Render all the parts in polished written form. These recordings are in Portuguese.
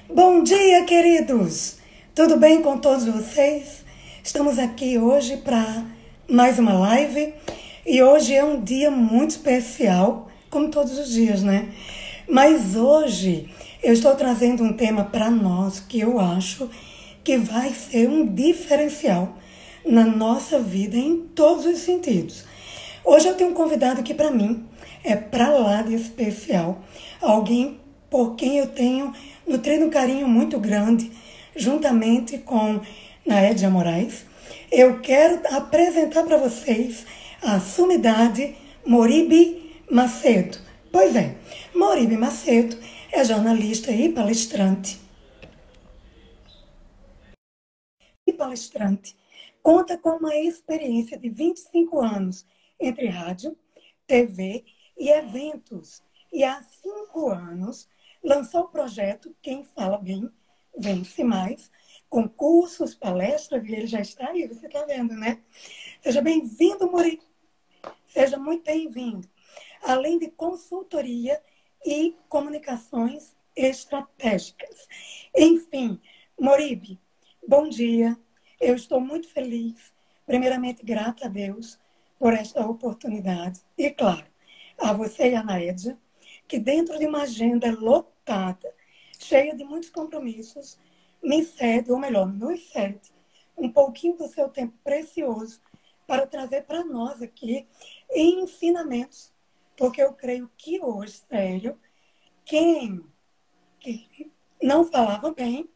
Bom dia, queridos! Tudo bem com todos vocês? Estamos aqui hoje para mais uma live e hoje é um dia muito especial, como todos os dias, né? Mas hoje eu estou trazendo um tema para nós que eu acho que vai ser um diferencial na nossa vida em todos os sentidos. Hoje eu tenho um convidado que para mim é para lá de especial, alguém por quem eu tenho nutrido um carinho muito grande, juntamente com Naédia Moraes. Eu quero apresentar para vocês a sumidade Moribe Macedo. Pois é, Moribe Macedo é jornalista e palestrante. Conta com uma experiência de 25 anos entre rádio, TV e eventos. E há 5 anos lançou o projeto Quem Fala Bem, Vence Mais, com cursos, palestras, e ele já está aí, você está vendo, né? Seja bem-vindo, Moribe. Seja muito bem-vindo. Além de consultoria e comunicações estratégicas. Enfim, Moribe, bom dia. Eu estou muito feliz, primeiramente grata a Deus por esta oportunidade. E, claro, a você e a Naédia, que dentro de uma agenda lotada, cheia de muitos compromissos, me cede, ou melhor, nos cede, um pouquinho do seu tempo precioso para trazer para nós aqui ensinamentos. Porque eu creio que hoje, sério, quem não falava bem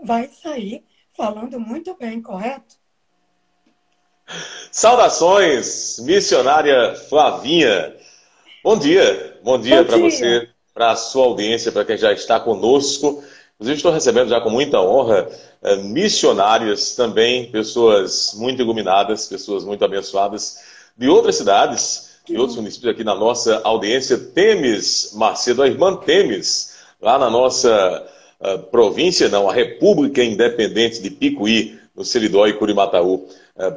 vai sair falando muito bem, correto? Saudações, missionária Flavinha. Bom dia para você, para a sua audiência, para quem já está conosco. Inclusive, estou recebendo já com muita honra missionárias também, pessoas muito iluminadas, pessoas muito abençoadas de outras cidades, de outros municípios aqui na nossa audiência. Temes Macedo, a irmã Temes, lá na nossa província, não, a República Independente de Picuí, no Seridó e Curimataú,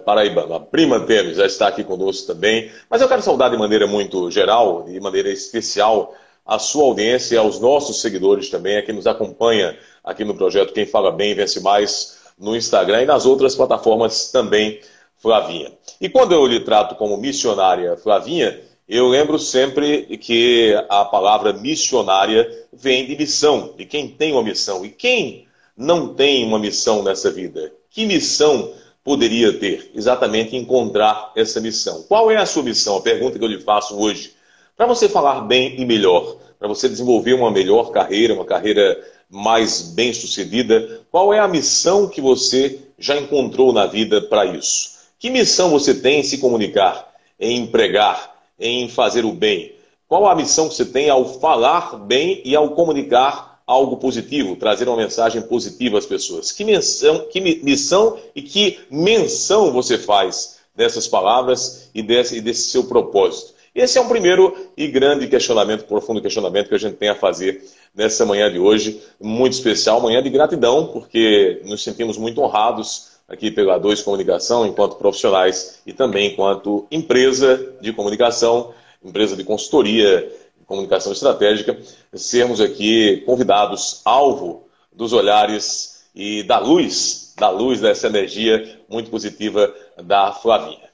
paraibano. A prima Temes já está aqui conosco também. Mas eu quero saudar de maneira muito geral, de maneira especial, a sua audiência e aos nossos seguidores também, a quem nos acompanha aqui no projeto Quem Fala Bem Vence Mais, no Instagram e nas outras plataformas também, Flavinha. E quando eu lhe trato como missionária Flavinha, eu lembro sempre que a palavra missionária vem de missão, de quem tem uma missão. E quem não tem uma missão nessa vida? Que missão poderia ter? Exatamente encontrar essa missão. Qual é a sua missão? A pergunta que eu lhe faço hoje. Para você falar bem e melhor, para você desenvolver uma melhor carreira, uma carreira mais bem-sucedida, qual é a missão que você já encontrou na vida para isso? Que missão você tem em se comunicar, em empregar, em fazer o bem? Qual a missão que você tem ao falar bem e ao comunicar algo positivo, trazer uma mensagem positiva às pessoas? Que missão e que menção você faz dessas palavras e desse seu propósito? Esse é um primeiro e grande questionamento, profundo questionamento que a gente tem a fazer nessa manhã de hoje, muito especial, manhã de gratidão, porque nos sentimos muito honrados aqui pela A2 Comunicação, enquanto profissionais e também enquanto empresa de comunicação, empresa de consultoria, comunicação estratégica, sermos aqui convidados, alvo dos olhares e da luz dessa energia muito positiva da Flavinha.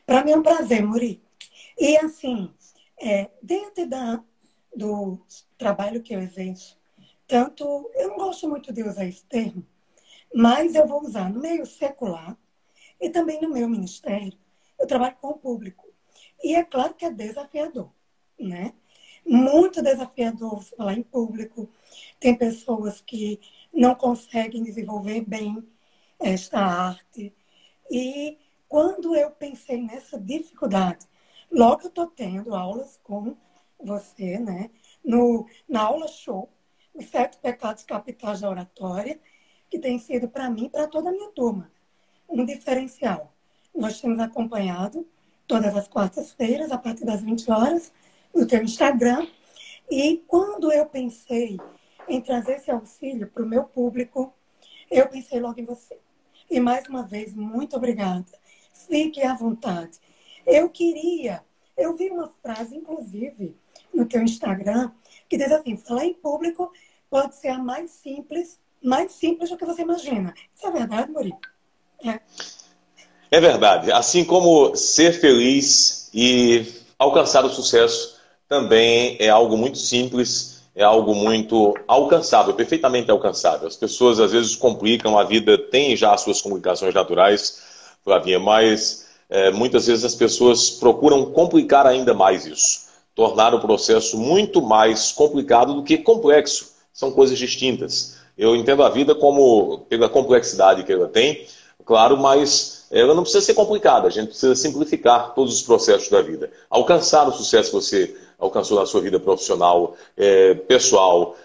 Para mim é um prazer, Moribe. E assim, dentro do trabalho que eu exerço, tanto, eu não gosto muito de usar esse termo, mas eu vou usar no meio secular e também no meu ministério, eu trabalho com o público. E é claro que é desafiador, né? Muito desafiador falar em público. Tem pessoas que não conseguem desenvolver bem esta arte. E quando eu pensei nessa dificuldade, logo eu estou tendo aulas com você, né? Na aula show, os 7 pecados capitais da oratória, que tem sido para mim e para toda a minha turma um diferencial. Nós temos acompanhado todas as quartas-feiras, a partir das 20 horas, no teu Instagram. E quando eu pensei em trazer esse auxílio para o meu público, eu pensei logo em você. E mais uma vez, muito obrigada. Fique à vontade. Eu vi uma frase, inclusive, no teu Instagram, que diz assim: falar em público pode ser a mais simples do que você imagina. Isso é verdade, Murilo? É. É verdade. Assim como ser feliz e alcançar o sucesso também é algo muito simples, é algo muito alcançável, perfeitamente alcançável. As pessoas às vezes complicam a vida, tem já as suas complicações naturais, Flavinha, mas muitas vezes as pessoas procuram complicar ainda mais isso, tornar o processo muito mais complicado do que complexo. São coisas distintas. Eu entendo a vida como pela complexidade que ela tem, claro, mas ela não precisa ser complicada, a gente precisa simplificar todos os processos da vida. Alcançar o sucesso que você alcançou na sua vida profissional, pessoal,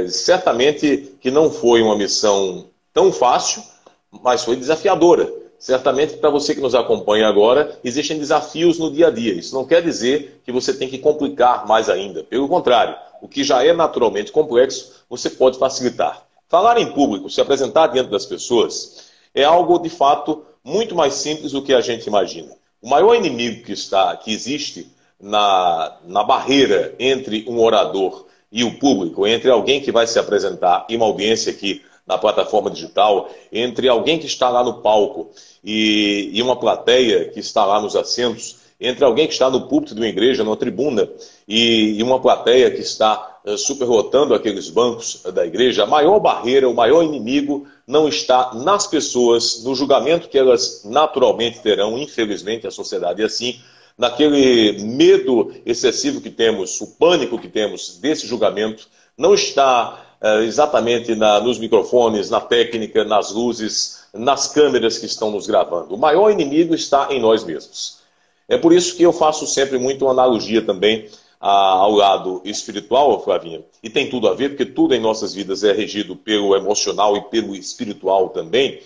certamente que não foi uma missão tão fácil, mas foi desafiadora. Certamente para você que nos acompanha agora, existem desafios no dia a dia. Isso não quer dizer que você tem que complicar mais ainda. Pelo contrário, o que já é naturalmente complexo, você pode facilitar. Falar em público, se apresentar diante das pessoas, é algo de fato muito mais simples do que a gente imagina. O maior inimigo que existe na barreira entre um orador e o público, entre alguém que vai se apresentar em uma audiência aqui na plataforma digital, entre alguém que está lá no palco e uma plateia que está lá nos assentos, entre alguém que está no púlpito de uma igreja, numa tribuna, e uma plateia que está superlotando aqueles bancos da igreja, a maior barreira, o maior inimigo não está nas pessoas, no julgamento que elas naturalmente terão, infelizmente a sociedade é assim, naquele medo excessivo que temos, o pânico que temos desse julgamento, não está exatamente nos microfones, na técnica, nas luzes, nas câmeras que estão nos gravando. O maior inimigo está em nós mesmos. É por isso que eu faço sempre muito uma analogia também ao lado espiritual, Flavinha, e tem tudo a ver, porque tudo em nossas vidas é regido pelo emocional e pelo espiritual também.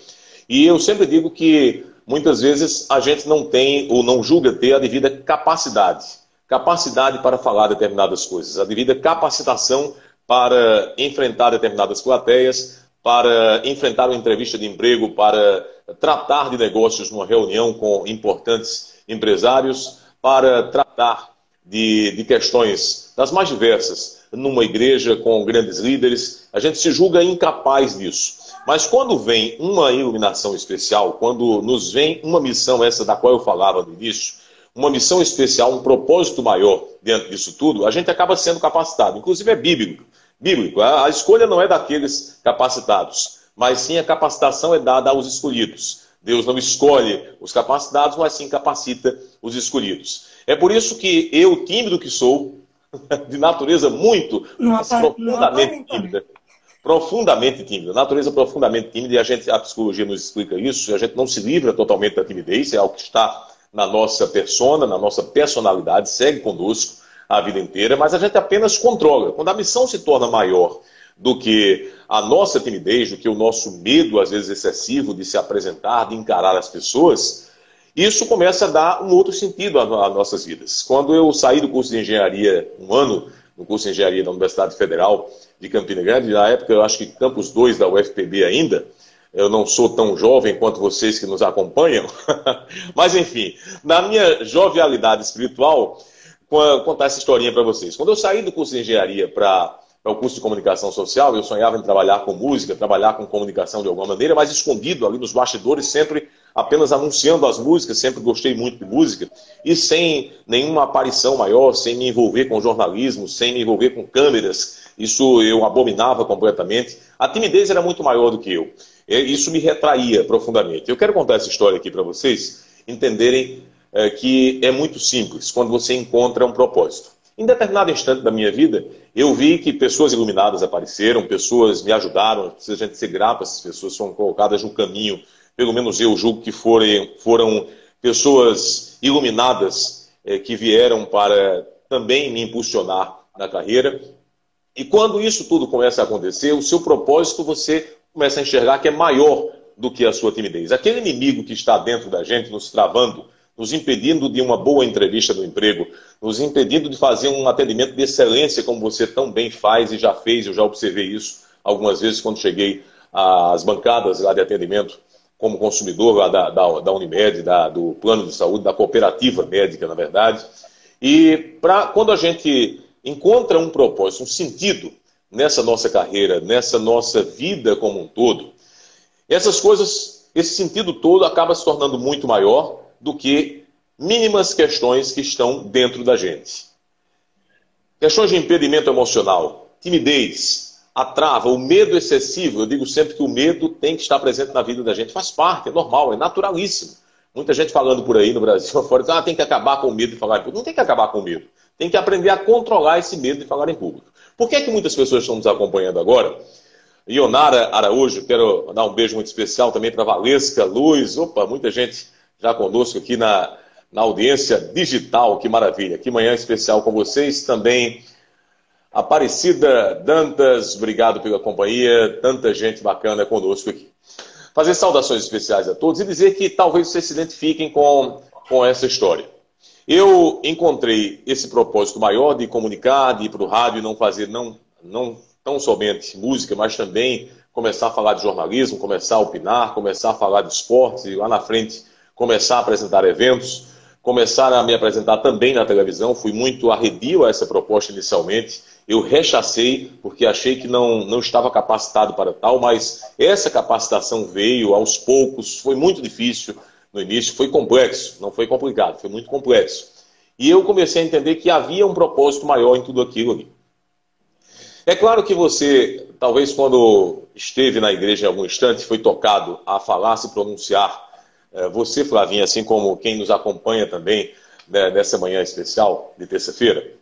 E eu sempre digo que muitas vezes a gente não tem ou não julga ter a devida capacidade para falar determinadas coisas, a devida capacitação para enfrentar determinadas plateias, para enfrentar uma entrevista de emprego, para tratar de negócios numa reunião com importantes empresários, para tratar de questões das mais diversas numa igreja com grandes líderes. A gente se julga incapaz disso. Mas quando vem uma iluminação especial, quando nos vem uma missão, essa da qual eu falava no início, uma missão especial, um propósito maior diante disso tudo, a gente acaba sendo capacitado. Inclusive é bíblico. A escolha não é daqueles capacitados, mas sim a capacitação é dada aos escolhidos. Deus não escolhe os capacitados, mas sim capacita os escolhidos. É por isso que eu, tímido que sou, de natureza muito, profundamente tímida, natureza profundamente tímida, e a psicologia nos explica isso, a gente não se livra totalmente da timidez, é algo que está na nossa persona, na nossa personalidade, segue conosco a vida inteira, mas a gente apenas controla. Quando a missão se torna maior do que a nossa timidez, do que o nosso medo, às vezes excessivo, de se apresentar, de encarar as pessoas, isso começa a dar um outro sentido às nossas vidas. Quando eu saí do curso de engenharia, um ano, no curso de engenharia da Universidade Federal de Campina Grande, na época eu acho que Campus 2 da UFPB ainda, eu não sou tão jovem quanto vocês que nos acompanham, mas enfim, na minha jovialidade espiritual, vou contar essa historinha para vocês. Quando eu saí do curso de engenharia para o curso de comunicação social, eu sonhava em trabalhar com música, trabalhar com comunicação de alguma maneira, mas escondido ali nos bastidores, sempre apenas anunciando as músicas, sempre gostei muito de música, e sem nenhuma aparição maior, sem me envolver com jornalismo, sem me envolver com câmeras, isso eu abominava completamente. A timidez era muito maior do que eu. Isso me retraía profundamente. Eu quero contar essa história aqui para vocês entenderem que é muito simples quando você encontra um propósito. Em determinado instante da minha vida, eu vi que pessoas iluminadas apareceram, pessoas me ajudaram, precisa a gente ser grato, essas pessoas foram colocadas no caminho, pelo menos eu julgo que foram pessoas iluminadas que vieram para também me impulsionar na carreira. E quando isso tudo começa a acontecer, o seu propósito você começa a enxergar que é maior do que a sua timidez. Aquele inimigo que está dentro da gente, nos travando, nos impedindo de uma boa entrevista no emprego, nos impedindo de fazer um atendimento de excelência como você tão bem faz e já fez, eu já observei isso algumas vezes quando cheguei às bancadas lá de atendimento como consumidor lá da Unimed, do plano de saúde, da cooperativa médica, na verdade. E quando a gente encontra um propósito, um sentido nessa nossa carreira, nessa nossa vida como um todo, essas coisas, esse sentido todo acaba se tornando muito maior do que mínimas questões que estão dentro da gente. Questões de impedimento emocional, timidez, a trava, o medo excessivo. Eu digo sempre que o medo tem que estar presente na vida da gente. Faz parte, é normal, é naturalíssimo. Muita gente falando por aí no Brasil afora, tem que acabar com o medo de falar em público. Não tem que acabar com o medo. Tem que aprender a controlar esse medo de falar em público. Por que é que muitas pessoas estão nos acompanhando agora? Ionara Araújo, quero dar um beijo muito especial também para Valesca, Luz, muita gente já conosco aqui na audiência digital, que maravilha. Que manhã especial com vocês. Também Aparecida Dantas, obrigado pela companhia, tanta gente bacana conosco aqui. Fazer saudações especiais a todos e dizer que talvez vocês se identifiquem com essa história. Eu encontrei esse propósito maior de comunicar, de ir para o rádio e não fazer não tão somente música, mas também começar a falar de jornalismo, começar a opinar, começar a falar de esportes e lá na frente começar a apresentar eventos, começar a me apresentar também na televisão. Fui muito arredio a essa proposta inicialmente. Eu rechacei porque achei que não estava capacitado para tal, mas essa capacitação veio aos poucos, foi muito difícil no início, foi complexo, não foi complicado, foi muito complexo. E eu comecei a entender que havia um propósito maior em tudo aquilo ali. É claro que você, talvez quando esteve na igreja em algum instante, foi tocado a falar, se pronunciar. Você, Flavinha, assim como quem nos acompanha também, né, nessa manhã especial de terça-feira,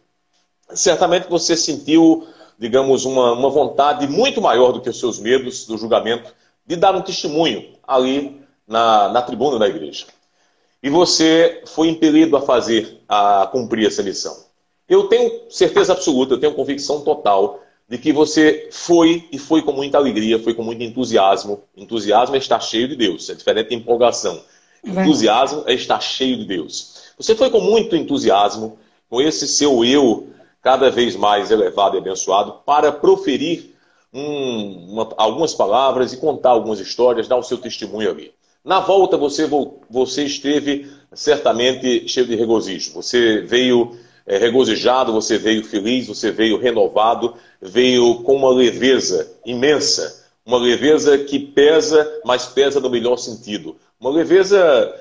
certamente você sentiu, digamos, uma vontade muito maior do que os seus medos do julgamento de dar um testemunho ali na tribuna da igreja. E você foi impelido a cumprir essa missão. Eu tenho certeza absoluta, eu tenho convicção total de que você foi com muita alegria, foi com muito entusiasmo. Entusiasmo é estar cheio de Deus, é diferente de empolgação. Entusiasmo é estar cheio de Deus. Você foi com muito entusiasmo, com esse seu eu cada vez mais elevado e abençoado, para proferir algumas palavras e contar algumas histórias, dar o seu testemunho ali. Na volta você esteve certamente cheio de regozijo. Você veio regozijado, você veio feliz, você veio renovado, veio com uma leveza imensa. Uma leveza que pesa, mas pesa no melhor sentido. Uma leveza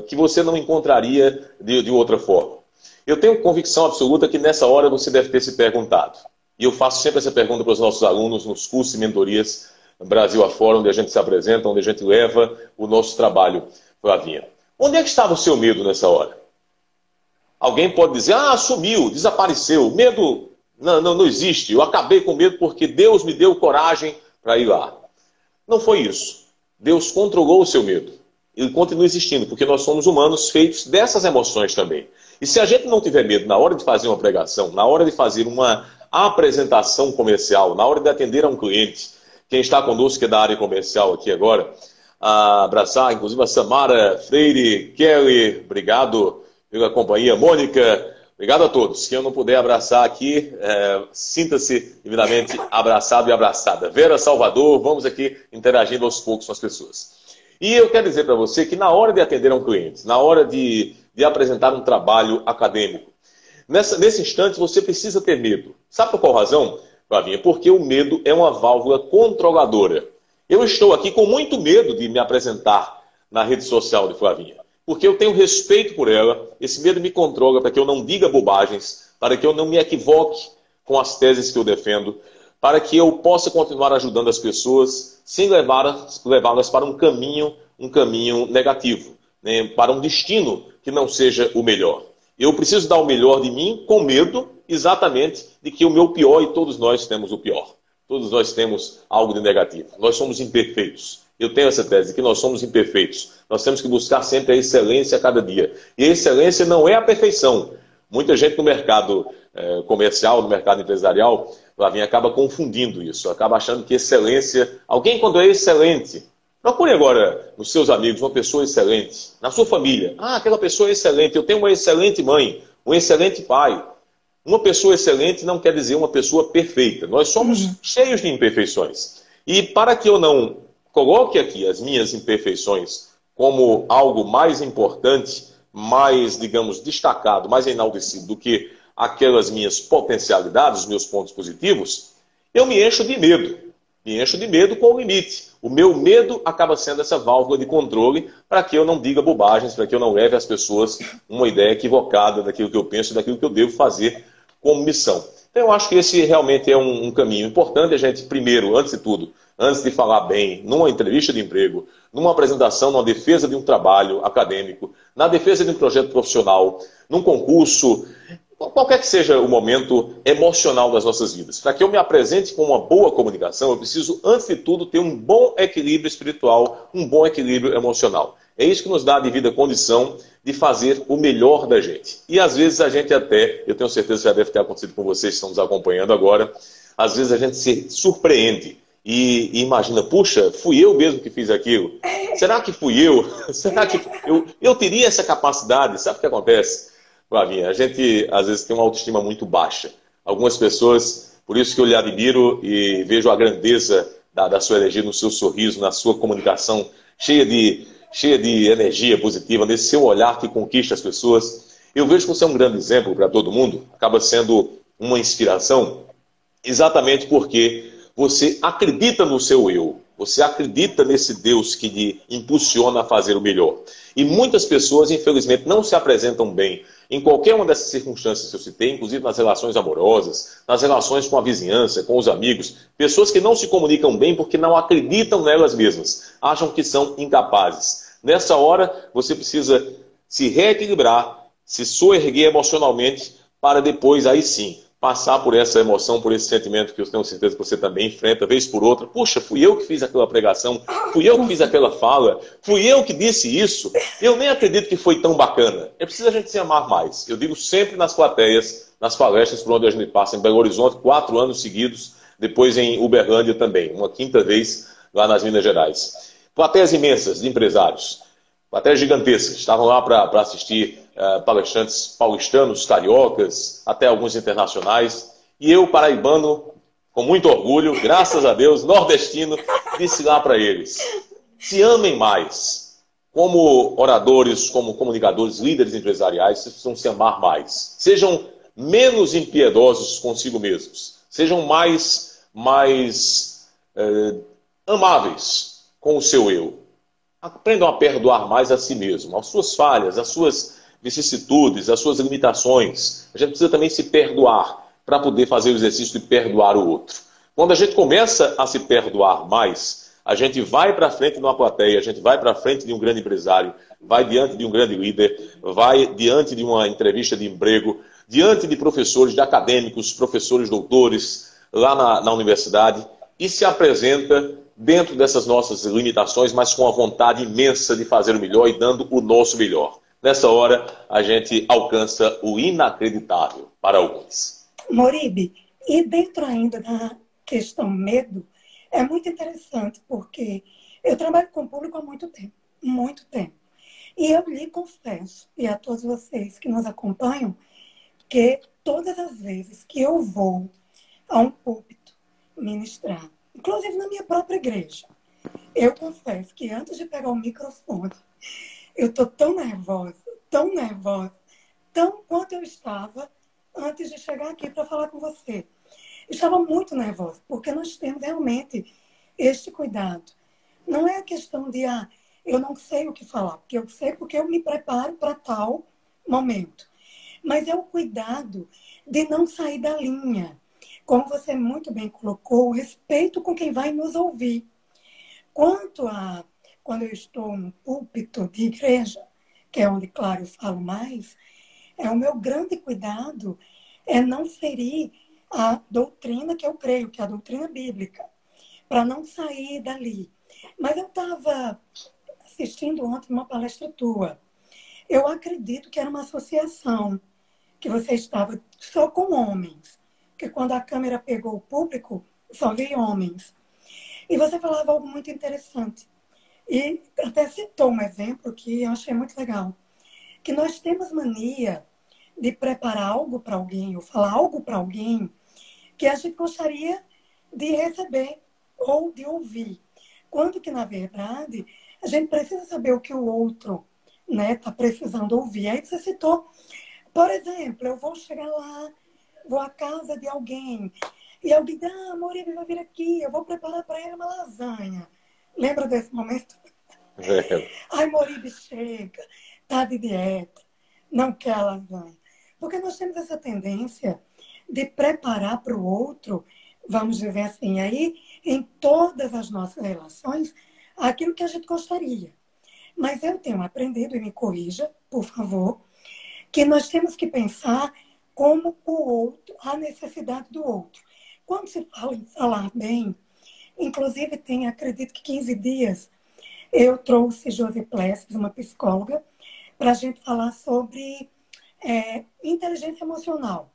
que você não encontraria de outra forma. Eu tenho convicção absoluta que nessa hora você deve ter se perguntado. E eu faço sempre essa pergunta para os nossos alunos nos cursos e mentorias Brasil afora, onde a gente se apresenta, onde a gente leva o nosso trabalho, Flavinha. Onde é que estava o seu medo nessa hora? Alguém pode dizer, sumiu, desapareceu, o medo não existe, eu acabei com medo porque Deus me deu coragem para ir lá. Não foi isso. Deus controlou o seu medo. Ele continua existindo, porque nós somos humanos feitos dessas emoções também. E se a gente não tiver medo na hora de fazer uma pregação, na hora de fazer uma apresentação comercial, na hora de atender a um cliente, quem está conosco, que é da área comercial aqui agora, a abraçar, inclusive, a Samara Freire, Kelly, obrigado pela companhia, Mônica, obrigado a todos. Quem eu não puder abraçar aqui, sinta-se devidamente abraçado e abraçada. Vera Salvador, vamos aqui interagindo aos poucos com as pessoas. E eu quero dizer para você que na hora de atender a um cliente, na hora de apresentar um trabalho acadêmico, nesse instante você precisa ter medo. Sabe por qual razão, Flavinha? Porque o medo é uma válvula controladora. Eu estou aqui com muito medo de me apresentar na rede social de Flavinha, porque eu tenho respeito por ela, esse medo me controla para que eu não diga bobagens, para que eu não me equivoque com as teses que eu defendo, para que eu possa continuar ajudando as pessoas sem levá-las para um caminho negativo, né? Para um destino que não seja o melhor. Eu preciso dar o melhor de mim com medo exatamente de que o meu pior, e todos nós temos o pior. Todos nós temos algo de negativo. Nós somos imperfeitos. Eu tenho essa tese de que nós somos imperfeitos. Nós temos que buscar sempre a excelência a cada dia. E a excelência não é a perfeição. Muita gente no mercado comercial, no mercado empresarial, Flavinha, acaba confundindo isso. Acaba achando que excelência... Alguém, quando é excelente, procure agora nos seus amigos uma pessoa excelente. Na sua família. Aquela pessoa é excelente. Eu tenho uma excelente mãe, um excelente pai. Uma pessoa excelente não quer dizer uma pessoa perfeita. Nós somos cheios de imperfeições. E para que eu não coloque aqui as minhas imperfeições como algo mais importante, mais, digamos, destacado, mais enaltecido do que aquelas minhas potencialidades, os meus pontos positivos, eu me encho de medo. Me encho de medo com o limite. O meu medo acaba sendo essa válvula de controle para que eu não diga bobagens, para que eu não leve às pessoas uma ideia equivocada daquilo que eu penso, daquilo que eu devo fazer como missão. Então, eu acho que esse realmente é um caminho importante. A gente, primeiro, antes de tudo, antes de falar bem numa entrevista de emprego, numa apresentação, numa defesa de um trabalho acadêmico, na defesa de um projeto profissional, num concurso, qualquer que seja o momento emocional das nossas vidas. Para que eu me apresente com uma boa comunicação, eu preciso, antes de tudo, ter um bom equilíbrio espiritual, um bom equilíbrio emocional. É isso que nos dá a devida condição de fazer o melhor da gente. E às vezes a gente até, eu tenho certeza que já deve ter acontecido com vocês que estão nos acompanhando agora, às vezes a gente se surpreende e imagina, puxa, fui eu mesmo que fiz aquilo? Será que fui eu? Será que eu teria essa capacidade? Sabe o que acontece, Flavinha? A gente às vezes tem uma autoestima muito baixa. Algumas pessoas, por isso que eu lhe admiro e vejo a grandeza da sua energia no seu sorriso, na sua comunicação cheia de energia positiva, nesse seu olhar que conquista as pessoas. Eu vejo que você é um grande exemplo para todo mundo, acaba sendo uma inspiração, exatamente porque você acredita no seu eu, você acredita nesse Deus que lhe impulsiona a fazer o melhor. E muitas pessoas, infelizmente, não se apresentam bem em qualquer uma dessas circunstâncias que eu citei, inclusive nas relações amorosas, nas relações com a vizinhança, com os amigos, pessoas que não se comunicam bem porque não acreditam nelas mesmas, acham que são incapazes. Nessa hora, você precisa se reequilibrar, se soerguer emocionalmente, para depois, aí sim, passar por essa emoção, por esse sentimento que eu tenho certeza que você também enfrenta, vez por outra. Puxa, fui eu que fiz aquela pregação, fui eu que fiz aquela fala, fui eu que disse isso. Eu nem acredito que foi tão bacana. É preciso a gente se amar mais. Eu digo sempre nas plateias, nas palestras por onde a gente passa, em Belo Horizonte, 4 anos seguidos, depois em Uberlândia também, uma quinta vez lá nas Minas Gerais. Plateias imensas de empresários, plateias gigantescas, estavam lá para assistir palestrantes paulistanos, cariocas, até alguns internacionais. E eu, paraibano, com muito orgulho, graças a Deus, nordestino, disse lá para eles: se amem mais. Como oradores, como comunicadores, líderes empresariais, vocês precisam se amar mais. Sejam menos impiedosos consigo mesmos. Sejam mais amáveis com o seu eu. Aprendam a perdoar mais a si mesmo, as suas falhas, as suas vicissitudes, as suas limitações. A gente precisa também se perdoar para poder fazer o exercício de perdoar o outro. Quando a gente começa a se perdoar mais, a gente vai para frente de uma plateia, a gente vai para frente de um grande empresário, vai diante de um grande líder, vai diante de uma entrevista de emprego, diante de professores, de acadêmicos, professores, doutores, lá na universidade, e se apresenta dentro dessas nossas limitações, mas com a vontade imensa de fazer o melhor e dando o nosso melhor. Nessa hora, a gente alcança o inacreditável para alguns. Moribe, e dentro ainda da questão medo, é muito interessante, porque eu trabalho com o público há muito tempo, muito tempo. E eu lhe confesso, e a todos vocês que nos acompanham, que todas as vezes que eu vou a um púlpito ministrar, inclusive na minha própria igreja, eu confesso que antes de pegar o microfone, eu estou tão nervosa, tão quanto eu estava antes de chegar aqui para falar com você. Eu estava muito nervosa, porque nós temos realmente este cuidado. Não é a questão de, eu não sei o que falar, porque eu sei porque eu me preparo para tal momento. Mas é o cuidado de não sair da linha. Como você muito bem colocou, o respeito com quem vai nos ouvir. Quando eu estou no púlpito de igreja, que é onde, claro, eu falo mais, o meu grande cuidado é não ferir a doutrina que eu creio, que é a doutrina bíblica, para não sair dali. Mas eu estava assistindo ontem uma palestra tua. Eu acredito que era uma associação, que você estava só com homens, porque quando a câmera pegou o público, só vi homens. E você falava algo muito interessante. E até citou um exemplo que eu achei muito legal. Que nós temos mania de preparar algo para alguém, ou falar algo para alguém, que a gente gostaria de receber ou de ouvir. Quando que, na verdade, a gente precisa saber o que o outro está precisando ouvir. Aí você citou, por exemplo, eu vou chegar lá, vou à casa de alguém, E eu digo, Moribe vai vir aqui, eu vou preparar para ele uma lasanha. Lembra desse momento? Ai, Moribe chega, tá de dieta, não quer a lasanha. Porque nós temos essa tendência de preparar para o outro, vamos dizer assim, aí, em todas as nossas relações, aquilo que a gente gostaria. Mas eu tenho aprendido, e me corrija, por favor, que nós temos que pensar como o outro, a necessidade do outro. Quando se fala em falar bem, inclusive tem, acredito que 15 dias, eu trouxe Josi Plessis, uma psicóloga, para a gente falar sobre inteligência emocional,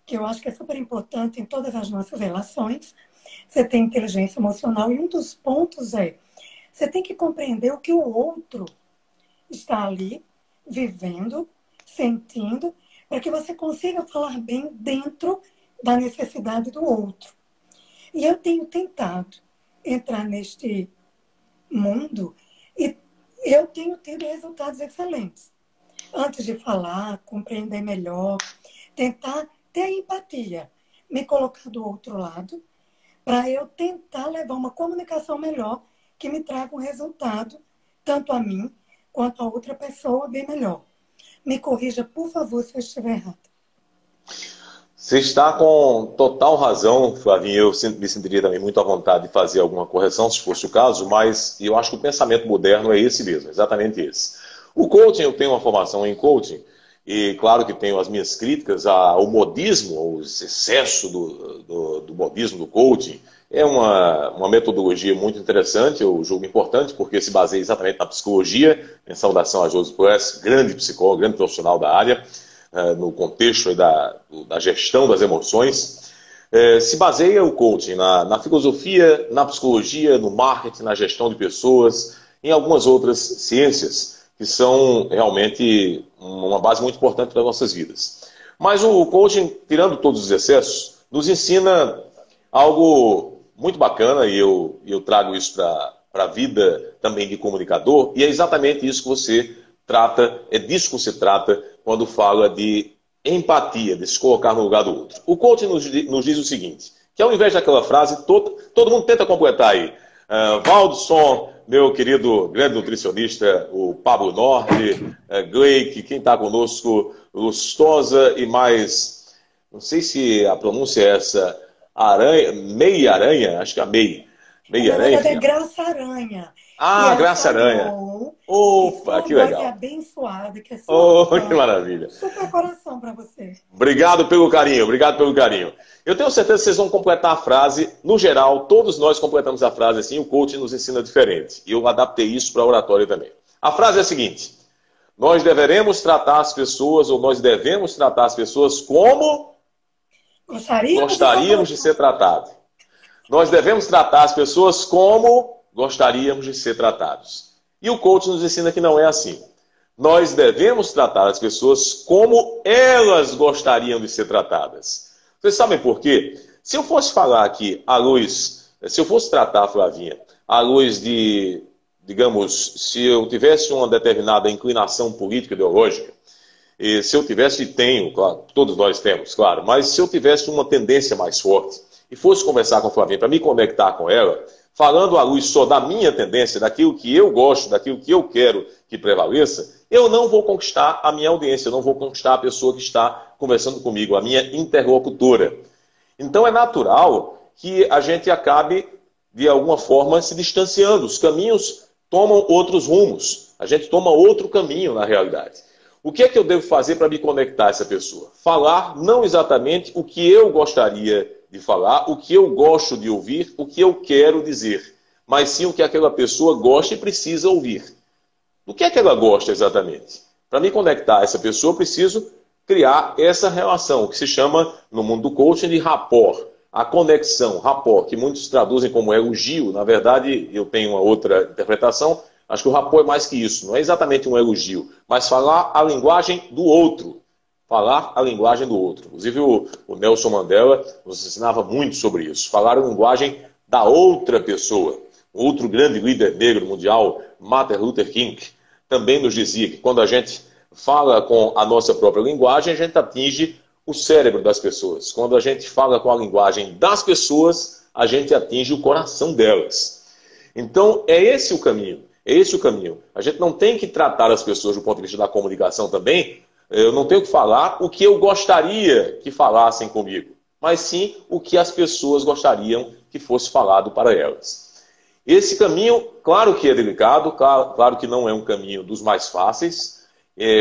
que eu acho que é super importante em todas as nossas relações. Você tem inteligência emocional e um dos pontos você tem que compreender o que o outro está ali vivendo, sentindo, para que você consiga falar bem dentro da necessidade do outro. E eu tenho tentado entrar neste mundo e eu tenho tido resultados excelentes. Antes de falar, compreender melhor, tentar ter empatia, me colocar do outro lado, para eu tentar levar uma comunicação melhor que me traga um resultado, tanto a mim quanto a outra pessoa, bem melhor. Me corrija, por favor, se eu estiver errado. Você está com total razão, Flavinha. Eu me sentiria também muito à vontade de fazer alguma correção, se fosse o caso, mas eu acho que o pensamento moderno é esse mesmo, exatamente esse. O coaching, eu tenho uma formação em coaching, e claro que tenho as minhas críticas ao modismo, ao excesso do modismo do coaching. É uma metodologia muito interessante, eu julgo importante, porque se baseia exatamente na psicologia, em saudação a Josi Plessis, grande psicólogo, grande profissional da área, no contexto da gestão das emoções. Se baseia o coaching na filosofia, na psicologia, no marketing, na gestão de pessoas, em algumas outras ciências, que são realmente uma base muito importante para as nossas vidas. Mas o coaching, tirando todos os excessos, nos ensina algo muito bacana, e eu trago isso para a vida também de comunicador, e é exatamente isso que você trata, é disso que você trata quando fala de empatia, de se colocar no lugar do outro. O coaching nos diz o seguinte, que ao invés daquela frase, todo mundo tenta completar aí. Valdson, meu querido grande nutricionista, o Pablo Norte, Gleick, quem está conosco, Lustosa e mais, não sei se a pronúncia é essa, Meia Aranha, acho que é Meia Aranha. Na verdade é Graça Aranha. Graça Aranha. Opa, que legal. Abençoada, que é sua que maravilha. Super coração para você. Obrigado pelo carinho, obrigado pelo carinho. Eu tenho certeza que vocês vão completar a frase. No geral, todos nós completamos a frase assim, o coaching nos ensina diferente. E eu adaptei isso para a oratória também. A frase é a seguinte: nós devemos tratar as pessoas, ou nós devemos tratar as pessoas como gostaríamos de ser tratados. Nós devemos tratar as pessoas como gostaríamos de ser tratados. E o coaching nos ensina que não é assim. Nós devemos tratar as pessoas como elas gostariam de ser tratadas. Vocês sabem por quê? Se eu fosse falar aqui à luz, se eu fosse tratar a Flavinha à luz de, digamos, se eu tivesse uma determinada inclinação política ideológica, e se eu tivesse, tenho, claro, todos nós temos, claro, mas se eu tivesse uma tendência mais forte e fosse conversar com a Flavinha para me conectar com ela, falando à luz só da minha tendência, daquilo que eu gosto, daquilo que eu quero que prevaleça, eu não vou conquistar a minha audiência, eu não vou conquistar a pessoa que está conversando comigo, a minha interlocutora. Então é natural que a gente acabe, de alguma forma, se distanciando. Os caminhos tomam outros rumos. A gente toma outro caminho, na realidade. O que é que eu devo fazer para me conectar a essa pessoa? Falar não exatamente o que eu gostaria de falar, o que eu gosto de ouvir, o que eu quero dizer, mas sim o que aquela pessoa gosta e precisa ouvir. O que é que ela gosta exatamente? Para me conectar a essa pessoa, eu preciso criar essa relação, que se chama, no mundo do coaching, de rapport. A conexão, rapport, que muitos traduzem como elogio. Na verdade, eu tenho uma outra interpretação. Acho que o rapport é mais que isso. Não é exatamente um elogio, mas falar a linguagem do outro. Falar a linguagem do outro. Inclusive, o Nelson Mandela nos ensinava muito sobre isso. Falar a linguagem da outra pessoa. Outro grande líder negro mundial, Martin Luther King, também nos dizia que quando a gente fala com a nossa própria linguagem, a gente atinge o cérebro das pessoas. Quando a gente fala com a linguagem das pessoas, a gente atinge o coração delas. Então, é esse o caminho. É esse o caminho. A gente não tem que tratar as pessoas do ponto de vista da comunicação também. Eu não tenho que falar o que eu gostaria que falassem comigo, mas sim o que as pessoas gostariam que fosse falado para elas. Esse caminho, claro que é delicado, claro que não é um caminho dos mais fáceis.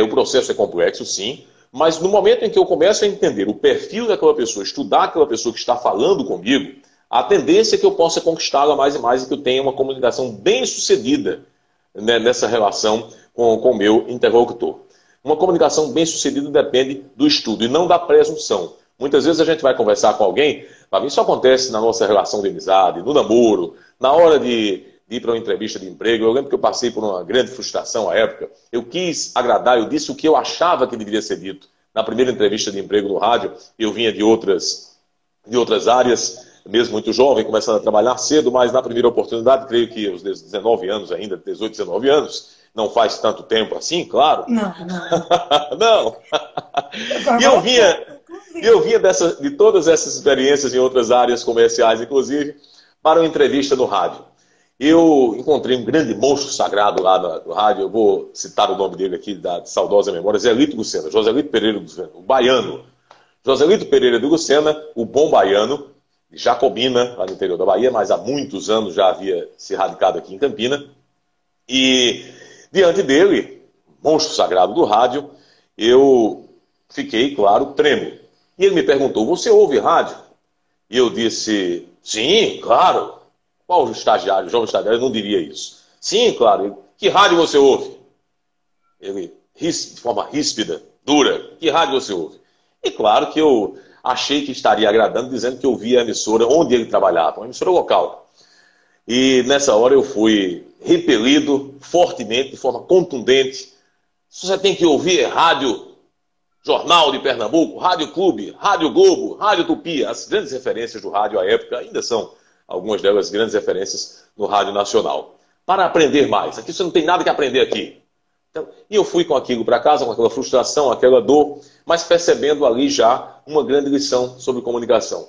O processo é complexo, sim. Mas no momento em que eu começo a entender o perfil daquela pessoa, estudar aquela pessoa que está falando comigo, a tendência é que eu possa conquistá-la mais e mais e que eu tenha uma comunicação bem sucedida, né, nessa relação com o meu interlocutor. Uma comunicação bem sucedida depende do estudo e não da presunção. Muitas vezes a gente vai conversar com alguém, para mim isso acontece na nossa relação de amizade, no namoro, na hora de ir para uma entrevista de emprego. Eu lembro que eu passei por uma grande frustração à época. Eu quis agradar, eu disse o que eu achava que deveria ser dito. Na primeira entrevista de emprego no rádio, eu vinha de outras áreas, mesmo muito jovem, começando a trabalhar cedo, mas na primeira oportunidade, creio que aos 19 anos ainda, 18, 19 anos, não faz tanto tempo assim, claro. Não. Não. E eu vinha de todas essas experiências em outras áreas comerciais, inclusive, para uma entrevista no rádio. Eu encontrei um grande monstro sagrado lá no rádio, eu vou citar o nome dele aqui, da saudosa memória, Zelito Lucena, Joselito Pereira do Lucena, o baiano. Joselito Pereira do Lucena, o bom baiano, de Jacobina, lá no interior da Bahia, mas há muitos anos já havia se radicado aqui em Campina. E diante dele, monstro sagrado do rádio, eu fiquei, claro, trêmulo. E ele me perguntou, você ouve rádio? E eu disse, sim, claro. Qual estagiário, jovem estagiário, não diria isso? Sim, claro. Que rádio você ouve? Ele, de forma ríspida, dura, que rádio você ouve? E claro que eu achei que estaria agradando, dizendo que eu via a emissora onde ele trabalhava, uma emissora local. E nessa hora eu fui repelido fortemente, de forma contundente. Você tem que ouvir rádio Jornal de Pernambuco, Rádio Clube, Rádio Globo, Rádio Tupi. As grandes referências do rádio à época ainda são algumas delas grandes referências no rádio nacional. Para aprender mais. Aqui você não tem nada que aprender aqui. Então, e eu fui com aquilo para casa, com aquela frustração, aquela dor, mas percebendo ali já uma grande lição sobre comunicação.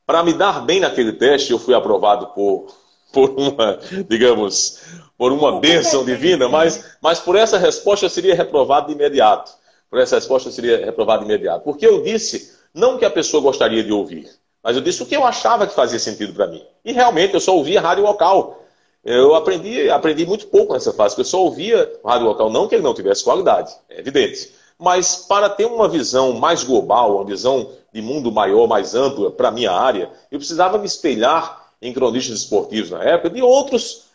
Para me dar bem naquele teste, eu fui aprovado por uma, digamos, por uma bênção divina, mas por essa resposta eu seria reprovado de imediato. Por essa resposta eu seria reprovado de imediato. Porque eu disse, não que a pessoa gostaria de ouvir, mas eu disse o que eu achava que fazia sentido para mim. E realmente eu só ouvia rádio local. Eu aprendi muito pouco nessa fase, porque eu só ouvia rádio local, não que ele não tivesse qualidade, é evidente. Mas para ter uma visão mais global, uma visão de mundo maior, mais ampla para a minha área, eu precisava me espelhar em cronistas esportivos na época de outros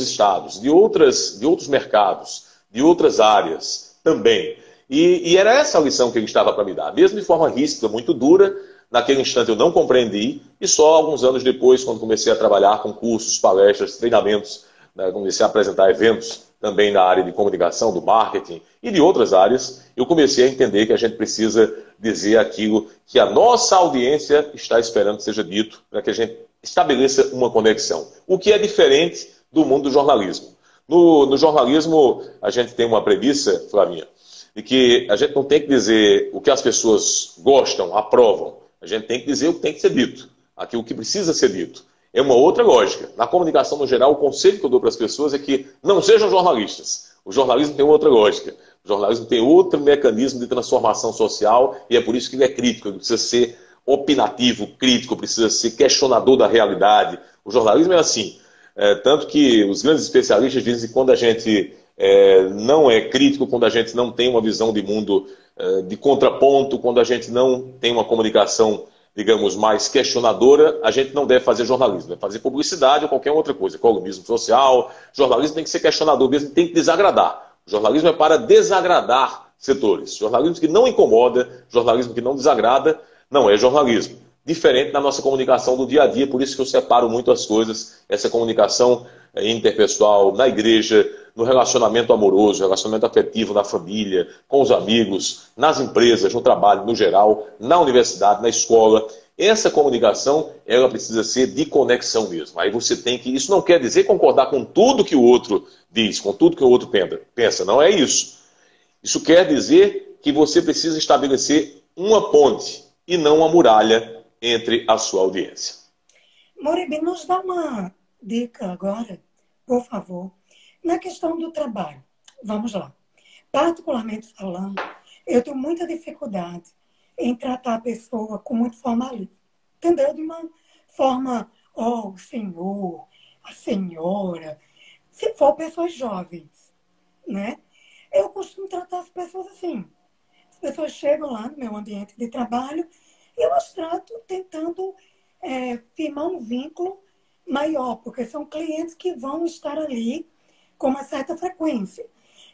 estados, de outros mercados, de outras áreas também. E era essa a lição que ele estava para me dar, mesmo de forma ríspida, muito dura. Naquele instante eu não compreendi, e só alguns anos depois, quando comecei a trabalhar com cursos, palestras, treinamentos, né, comecei a apresentar eventos também na área de comunicação, do marketing e de outras áreas, eu comecei a entender que a gente precisa dizer aquilo que a nossa audiência está esperando que seja dito, para que a gente estabeleça uma conexão. O que é diferente do mundo do jornalismo. No jornalismo, a gente tem uma premissa, Flavinha, de que a gente não tem que dizer o que as pessoas gostam, aprovam. A gente tem que dizer o que tem que ser dito, aquilo que precisa ser dito. É uma outra lógica. Na comunicação, no geral, o conselho que eu dou para as pessoas é que não sejam jornalistas. O jornalismo tem outra lógica. O jornalismo tem outro mecanismo de transformação social e é por isso que ele é crítico. Ele precisa ser opinativo, crítico, precisa ser questionador da realidade. O jornalismo é assim. Tanto que os grandes especialistas dizem que quando a gente não é crítico, quando a gente não tem uma visão de mundo de contraponto, quando a gente não tem uma comunicação, digamos, mais questionadora, a gente não deve fazer jornalismo, deve fazer publicidade ou qualquer outra coisa, colunismo social. Jornalismo tem que ser questionador mesmo, tem que desagradar. O jornalismo é para desagradar setores. Jornalismo que não incomoda, jornalismo que não desagrada, não é jornalismo. Diferente da nossa comunicação do dia a dia, por isso que eu separo muito as coisas, essa comunicação interpessoal, na igreja, no relacionamento amoroso, relacionamento afetivo, na família, com os amigos, nas empresas, no trabalho, no geral, na universidade, na escola. Essa comunicação, ela precisa ser de conexão mesmo. Aí você tem que... Isso não quer dizer concordar com tudo que o outro diz, com tudo que o outro pensa. Não é isso. Isso quer dizer que você precisa estabelecer uma ponte e não uma muralha entre a sua audiência. Moribi, nos dá uma dica agora, por favor, na questão do trabalho. Vamos lá. Particularmente falando, eu tenho muita dificuldade em tratar a pessoa com muito formalismo. Entendeu? De uma forma, o senhor, a senhora, se for pessoas jovens, né? Eu costumo tratar as pessoas assim. As pessoas chegam lá no meu ambiente de trabalho e eu as trato tentando firmar um vínculo maior, porque são clientes que vão estar ali com uma certa frequência.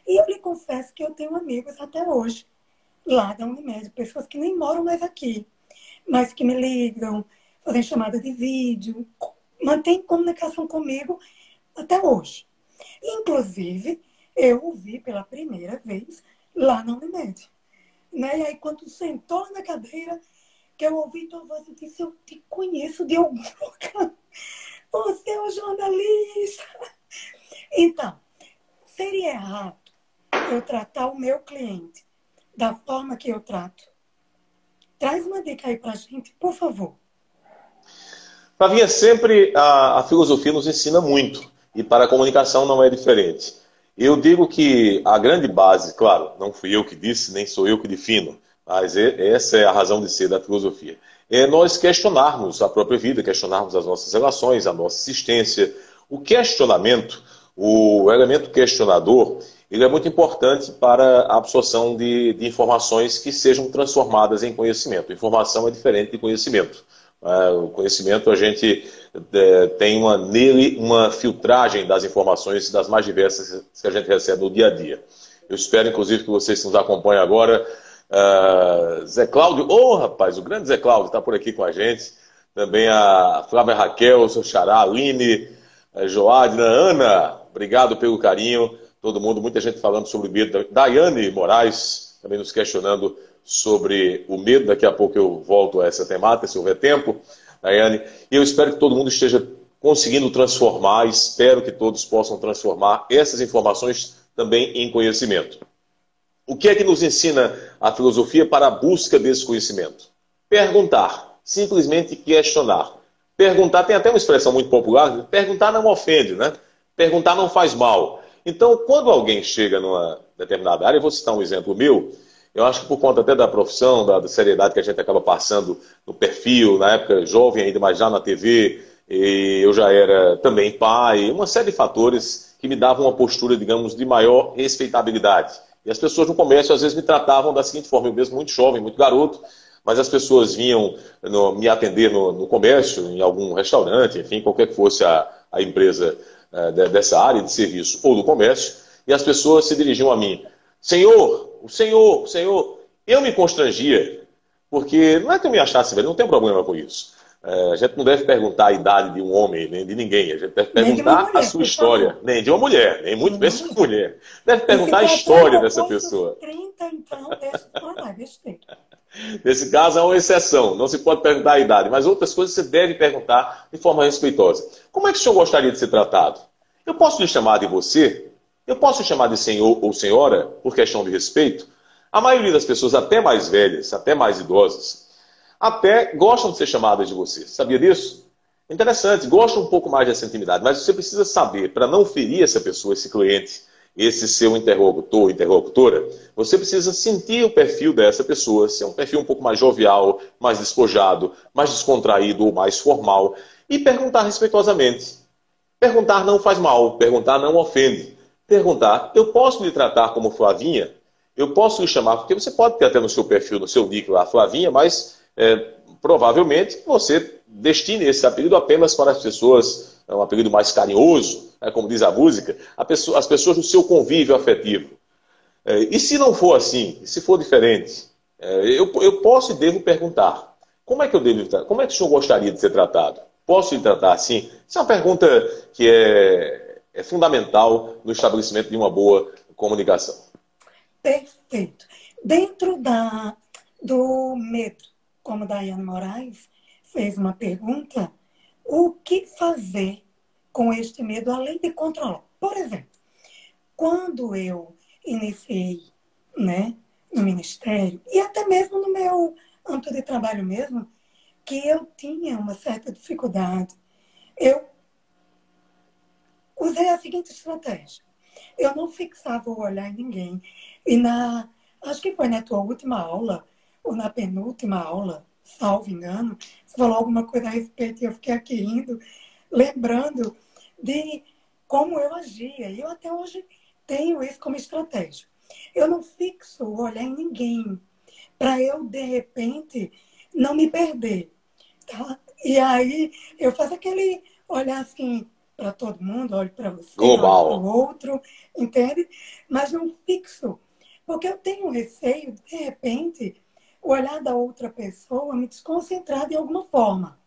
E eu lhe confesso que eu tenho amigos até hoje, lá da Unimed, pessoas que nem moram mais aqui, mas que me ligam, fazem chamada de vídeo, mantêm comunicação comigo até hoje. Inclusive, eu o vi pela primeira vez lá na Unimed. Né? E aí, quando sentou na cadeira, que eu ouvi tua voz, eu disse, eu te conheço de algum lugar. Você é um jornalista. Então, seria errado eu tratar o meu cliente da forma que eu trato? Traz uma dica aí pra gente, por favor. Flavinha, sempre a filosofia nos ensina muito, e para a comunicação não é diferente. Eu digo que a grande base, claro, não fui eu que disse, nem sou eu que defino, mas essa é a razão de ser da filosofia. É nós questionarmos a própria vida, questionarmos as nossas relações, a nossa existência. O questionamento, o elemento questionador, ele é muito importante para a absorção de informações que sejam transformadas em conhecimento. Informação é diferente de conhecimento. O conhecimento, a gente tem nele uma filtragem das informações, das mais diversas que a gente recebe no dia a dia. Eu espero, inclusive, que vocês que nos acompanhem agora. Zé Cláudio, rapaz, o grande Zé Cláudio está por aqui com a gente. Também a Flávia Raquel, o seu xará, a Aline, a Joadna, Ana, obrigado pelo carinho. Todo mundo, muita gente falando sobre o medo. Daiane Moraes, também nos questionando sobre o medo. Daqui a pouco eu volto a essa temática, se houver tempo, Daiane. E eu espero que todo mundo esteja conseguindo transformar, espero que todos possam transformar essas informações também em conhecimento. O que é que nos ensina a filosofia para a busca desse conhecimento? Perguntar, simplesmente questionar. Perguntar, tem até uma expressão muito popular, perguntar não ofende, né? Perguntar não faz mal. Então, quando alguém chega numa determinada área, eu vou citar um exemplo meu, eu acho que por conta até da profissão, da seriedade que a gente acaba passando no perfil, na época jovem ainda, mas já na TV, e eu já era também pai, uma série de fatores que me davam uma postura, digamos, de maior respeitabilidade. E as pessoas no comércio às vezes me tratavam da seguinte forma, eu mesmo muito jovem, muito garoto, mas as pessoas vinham me atender no comércio, em algum restaurante, enfim, qualquer que fosse a empresa dessa área de serviço ou do comércio, e as pessoas se dirigiam a mim. Senhor, o senhor, o senhor. Eu me constrangia, porque não é que eu me achasse velho, não tem problema com isso. A gente não deve perguntar a idade de um homem, nem de ninguém. A gente deve perguntar a sua história. Nem de uma mulher, nem muito menos de uma mulher. Deve perguntar a história dessa pessoa. 30, então, deixa pra lá, besteira. Nesse caso, é uma exceção. Não se pode perguntar a idade, mas outras coisas você deve perguntar de forma respeitosa. Como é que o senhor gostaria de ser tratado? Eu posso lhe chamar de você? Eu posso lhe chamar de senhor ou senhora, por questão de respeito? A maioria das pessoas, até mais velhas, até mais idosas, até gostam de ser chamadas de você. Sabia disso? Interessante, gostam um pouco mais dessa intimidade, mas você precisa saber, para não ferir essa pessoa, esse cliente, esse seu interlocutor, interlocutora, você precisa sentir o perfil dessa pessoa, se é um perfil um pouco mais jovial, mais despojado, mais descontraído ou mais formal, e perguntar respeitosamente. Perguntar não faz mal, perguntar não ofende. Perguntar, eu posso lhe tratar como Flavinha? Eu posso lhe chamar, porque você pode ter até no seu perfil, no seu nick lá, Flavinha, mas provavelmente você destine esse apelido apenas para as pessoas, é um apelido mais carinhoso, como diz a música, as pessoas do seu convívio afetivo. E se não for assim, se for diferente, eu posso e devo perguntar, como é que como é que o senhor gostaria de ser tratado? Posso lhe tratar assim? Essa é uma pergunta que é fundamental no estabelecimento de uma boa comunicação. Perfeito. Dentro do medo, como Daiane Moraes fez uma pergunta, o que fazer com este medo, além de controlar? Por exemplo, quando eu iniciei, né, no ministério, e até mesmo no meu âmbito de trabalho mesmo, que eu tinha uma certa dificuldade. Eu usei a seguinte estratégia. Eu não fixava o olhar em ninguém. E acho que foi na tua última aula, ou na penúltima aula, salvo engano, você falou alguma coisa a respeito e eu fiquei aqui rindo, lembrando de como eu agia. E eu até hoje tenho isso como estratégia. Eu não fixo o olhar em ninguém, para eu, de repente, não me perder. Tá? E aí eu faço aquele olhar assim para todo mundo, olho para você, Global. olho para o outro, entende? Mas não fixo, porque eu tenho receio, de repente, o olhar da outra pessoa me desconcentrar de alguma forma.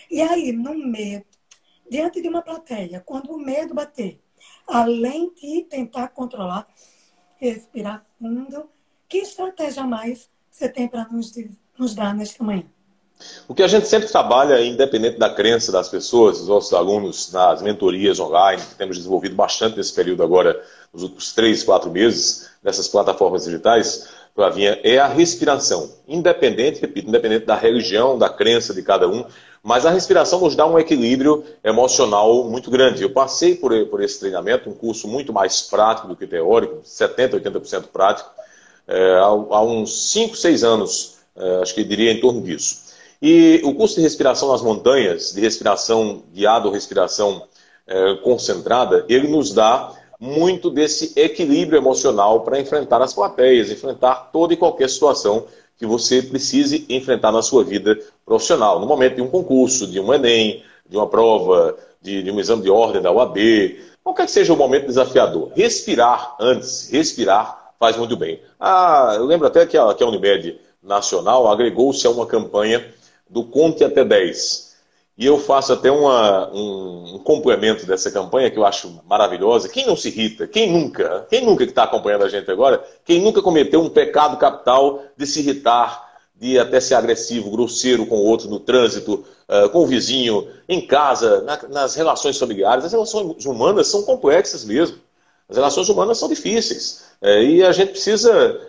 E aí, no medo, diante de uma plateia, quando o medo bater, além de tentar controlar, respirar fundo, que estratégia a mais você tem para nos dar nesta manhã? O que a gente sempre trabalha, independente da crença das pessoas, dos nossos alunos, nas mentorias online, que temos desenvolvido bastante nesse período agora, nos últimos 3, 4 meses, nessas plataformas digitais, Flavinha, é a respiração. Independente, repito, independente da religião, da crença de cada um, mas a respiração nos dá um equilíbrio emocional muito grande. Eu passei por esse treinamento, um curso muito mais prático do que teórico, 70%, 80% prático, há uns 5, 6 anos, acho que diria em torno disso. E o curso de respiração nas montanhas, de respiração guiada ou respiração concentrada, ele nos dá muito desse equilíbrio emocional para enfrentar as plateias, enfrentar toda e qualquer situação que você precise enfrentar na sua vida profissional. No momento de um concurso, de um Enem, de uma prova, de um exame de ordem da OAB, qualquer que seja o momento desafiador. Respirar antes, respirar faz muito bem. Eu lembro até que a Unimed Nacional agregou-se a uma campanha do Conte até 10. E eu faço até um complemento dessa campanha que eu acho maravilhosa. Quem não se irrita? Quem nunca que está acompanhando a gente agora, quem nunca cometeu um pecado capital de se irritar, de até ser agressivo, grosseiro com o outro no trânsito, com o vizinho, em casa, nas relações familiares? As relações humanas são complexas mesmo. As relações humanas são difíceis. E a gente precisa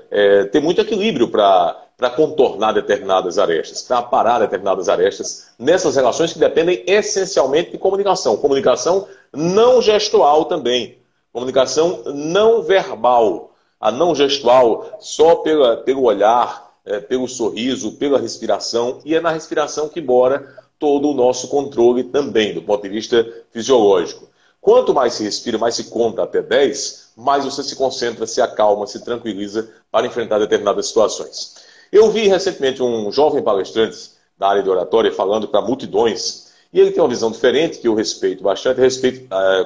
ter muito equilíbrio para contornar determinadas arestas, para parar determinadas arestas nessas relações que dependem essencialmente de comunicação. Comunicação não gestual também. Comunicação não verbal. A não gestual só pelo olhar, pelo sorriso, pela respiração. E é na respiração que mora todo o nosso controle também, do ponto de vista fisiológico. Quanto mais se respira, mais se conta até 10, mais você se concentra, se acalma, se tranquiliza para enfrentar determinadas situações. Eu vi recentemente um jovem palestrante da área de oratória falando para multidões, e ele tem uma visão diferente, que eu respeito bastante,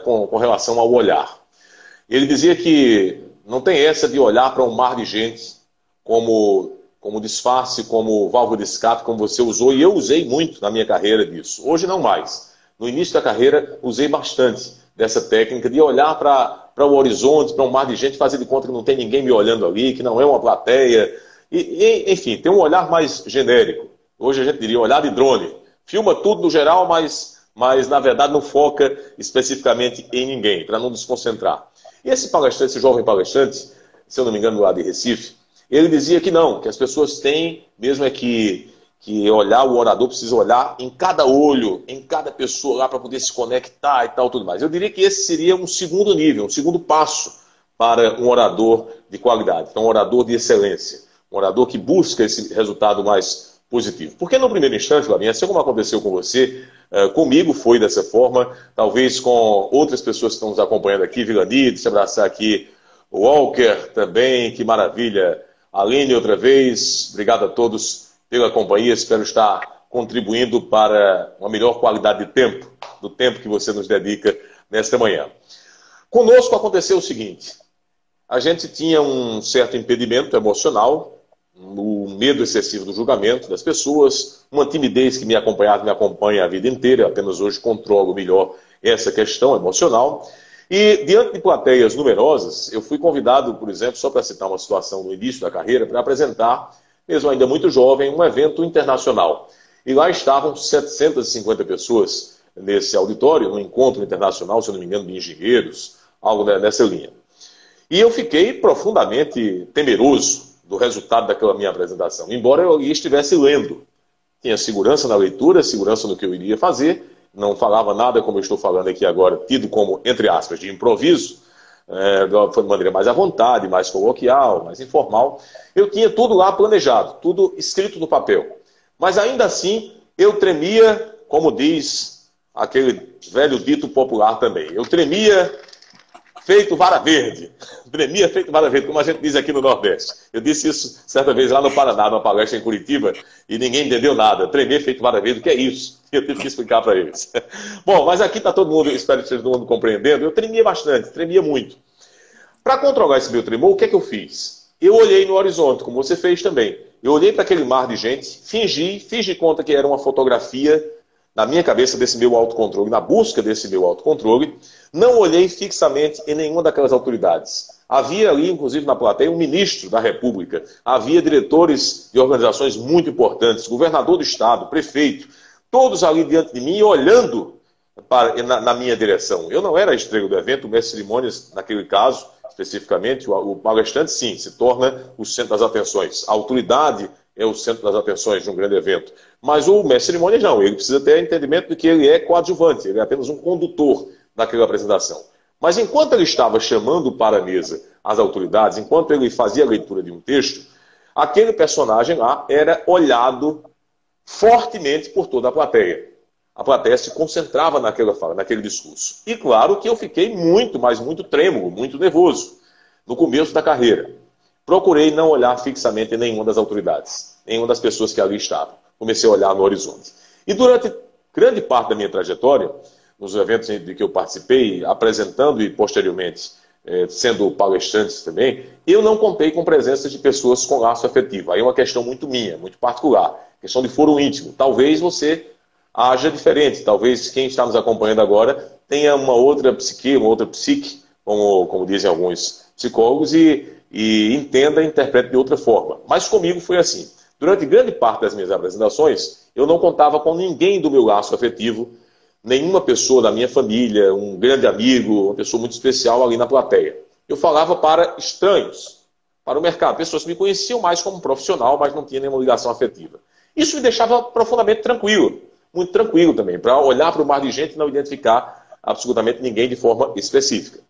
com relação ao olhar. Ele dizia que não tem essa de olhar para um mar de gente como disfarce, como válvula de escape, como você usou, e eu usei muito na minha carreira disso. Hoje não mais. No início da carreira, usei bastante dessa técnica de olhar para o horizonte, para um mar de gente, fazer de conta que não tem ninguém me olhando ali, que não é uma plateia. Enfim, tem um olhar mais genérico. Hoje a gente diria olhar de drone. Filma tudo no geral, mas na verdade não foca especificamente em ninguém, para não desconcentrar. E esse palestrante, esse jovem palestrante, se eu não me engano, lá de Recife, ele dizia que não, que as pessoas têm, mesmo que olhar, o orador precisa olhar em cada olho, em cada pessoa lá para poder se conectar e tal, tudo mais. Eu diria que esse seria um segundo nível, um segundo passo para um orador de qualidade, então um orador de excelência, um orador que busca esse resultado mais positivo. Porque no primeiro instante, Flavinha, assim como aconteceu com você, comigo foi dessa forma, talvez com outras pessoas que estão nos acompanhando aqui, Vilani, deixa eu abraçar aqui o Walker também, que maravilha. Aline, outra vez, obrigado a todos pela companhia, espero estar contribuindo para uma melhor qualidade de tempo, do tempo que você nos dedica nesta manhã. Conosco aconteceu o seguinte, a gente tinha um certo impedimento emocional, o medo excessivo do julgamento das pessoas, uma timidez que me acompanhava, me acompanha a vida inteira, eu apenas hoje controlo melhor essa questão emocional. E diante de plateias numerosas, eu fui convidado, por exemplo, só para citar uma situação no início da carreira, para apresentar, mesmo ainda muito jovem, um evento internacional. E lá estavam 750 pessoas nesse auditório, num encontro internacional, se eu não me engano, de engenheiros, algo nessa linha. E eu fiquei profundamente temeroso, do resultado daquela minha apresentação. Embora eu estivesse lendo. Tinha segurança na leitura, segurança no que eu iria fazer, não falava nada como eu estou falando aqui agora, tido como, entre aspas, de improviso, de maneira mais à vontade, mais coloquial, mais informal. Eu tinha tudo lá planejado, tudo escrito no papel. Mas ainda assim, eu tremia, como diz aquele velho dito popular também, eu tremia feito vara verde. Tremia feito vara verde, como a gente diz aqui no Nordeste. Eu disse isso certa vez lá no Paraná, numa palestra em Curitiba, e ninguém entendeu nada. Tremer feito vara verde, o que é isso? Eu tive que explicar para eles. Bom, mas aqui está todo mundo, espero que todo mundo compreendendo. Eu tremia bastante, tremia muito. Para controlar esse meu tremor, o que é que eu fiz? Eu olhei no horizonte, como você fez também. Eu olhei para aquele mar de gente, fiz de conta que era uma fotografia na minha cabeça desse meu autocontrole, na busca desse meu autocontrole. Não olhei fixamente em nenhuma daquelas autoridades. Havia ali, inclusive na plateia, um ministro da República. Havia diretores de organizações muito importantes, governador do estado, prefeito, todos ali diante de mim, olhando na minha direção. Eu não era a estrela do evento, o mestre de cerimônias, naquele caso, especificamente, o palestrante, sim, se torna o centro das atenções. A autoridade é o centro das atenções de um grande evento. Mas o mestre de cerimônias não, ele precisa ter entendimento de que ele é coadjuvante, ele é apenas um condutor daquela apresentação. Mas enquanto ele estava chamando para a mesa as autoridades, enquanto ele fazia a leitura de um texto, aquele personagem lá era olhado fortemente por toda a plateia. A plateia se concentrava naquela fala, naquele discurso. E claro que eu fiquei muito, mas muito trêmulo, muito nervoso no começo da carreira. Procurei não olhar fixamente em nenhuma das autoridades, nenhuma das pessoas que ali estavam. Comecei a olhar no horizonte. E durante grande parte da minha trajetória, nos eventos de que eu participei, apresentando e posteriormente sendo palestrante também, eu não contei com presença de pessoas com laço afetivo. Aí é uma questão muito minha, muito particular. Questão de foro íntimo. Talvez você haja diferente. Talvez quem está nos acompanhando agora tenha uma outra psique, uma outra psique, como dizem alguns psicólogos, e entenda e interprete de outra forma. Mas comigo foi assim. Durante grande parte das minhas apresentações, eu não contava com ninguém do meu laço afetivo, nenhuma pessoa da minha família, um grande amigo, uma pessoa muito especial ali na plateia. Eu falava para estranhos, para o mercado, pessoas que me conheciam mais como profissional, mas não tinham nenhuma ligação afetiva. Isso me deixava profundamente tranquilo, muito tranquilo também, para olhar para o mar de gente e não identificar absolutamente ninguém de forma específica.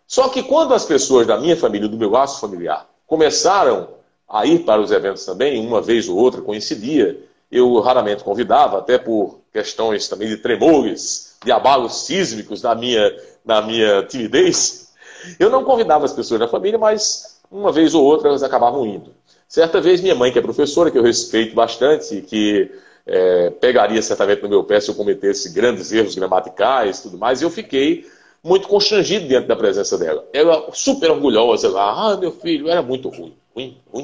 Só que quando as pessoas da minha família, do meu laço familiar, começaram a ir para os eventos também, uma vez ou outra coincidia, eu raramente convidava, até por questões também de tremores, de abalos sísmicos na minha timidez. Eu não convidava as pessoas da família, mas uma vez ou outra elas acabavam indo. Certa vez minha mãe, que é professora, que eu respeito bastante, que pegaria certamente no meu pé se eu cometesse grandes erros gramaticais e tudo mais, eu fiquei muito constrangido diante da presença dela. Ela super orgulhosa lá, meu filho, era muito ruim